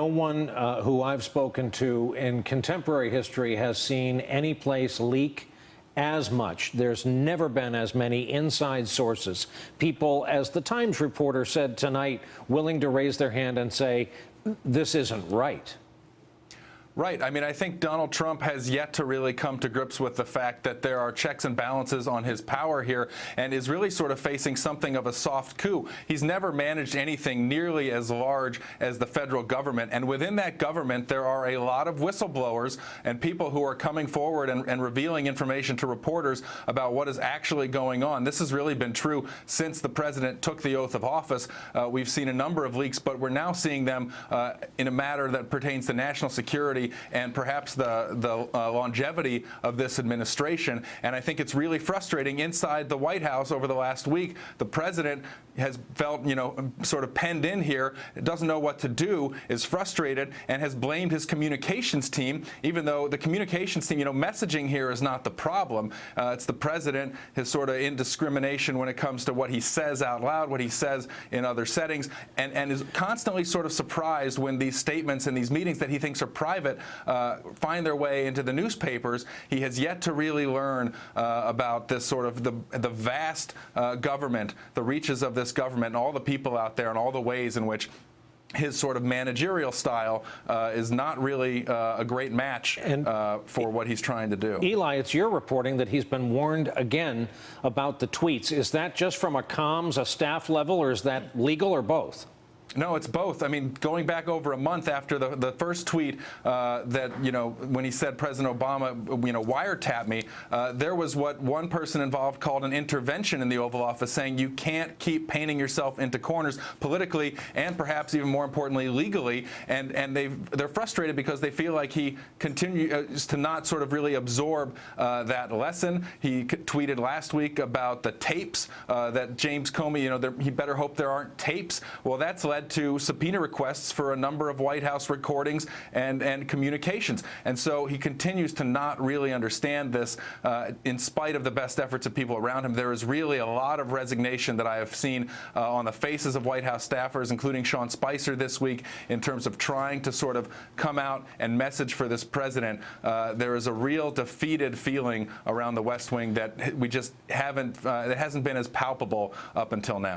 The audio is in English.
no one who I've spoken to in contemporary history has seen any place leak as much. There's never been as many inside sources. People, as the Times reporter said tonight, willing to raise their hand and say, this isn't right. Right. I mean, I think Donald Trump has yet to really come to grips with the fact that there are checks and balances on his power here and is really sort of facing something of a soft coup. He's never managed anything nearly as large as the federal government. And within that government, there are a lot of whistleblowers and people who are coming forward and revealing information to reporters about what is actually going on. This has really been true since the president took the oath of office. We've seen a number of leaks, but we're now seeing them in a matter that pertains to national security and perhaps the longevity of this administration. And I think it's really frustrating inside the White House over the last week. The president has felt, sort of penned in here, doesn't know what to do, is frustrated, and has blamed his communications team, even though the communications team, messaging here is not the problem. It's the president, his sort of indiscrimination when it comes to what he says out loud, what he says in other settings, and is constantly sort of surprised when these statements and these meetings that he thinks are private find their way into the newspapers. He has yet to really learn about this sort of the vast government, the reaches of this government, and all the people out there, and all the ways in which his sort of managerial style is not really a great match for what he's trying to do. Eli, it's your reporting that he's been warned again about the tweets. Is that just from a comms, a staff level, or is that legal, or both? No, it's both. I mean, going back over a month after the first tweet that, when he said President Obama, wiretap me, there was what one person involved called an intervention in the Oval Office, saying you can't keep painting yourself into corners politically and perhaps even more importantly legally. And they're frustrated because they feel like he continues to not sort of really absorb that lesson. He tweeted last week about the tapes that James Comey, he better hope there aren't tapes. Well, that's led to subpoena requests for a number of White House recordings and communications. And so he continues to not really understand this in spite of the best efforts of people around him. There is really a lot of resignation that I have seen on the faces of White House staffers, including Sean Spicer this week, in terms of trying to sort of come out and message for this president. There is a real defeated feeling around the West Wing that we just haven't, it hasn't been as palpable up until now.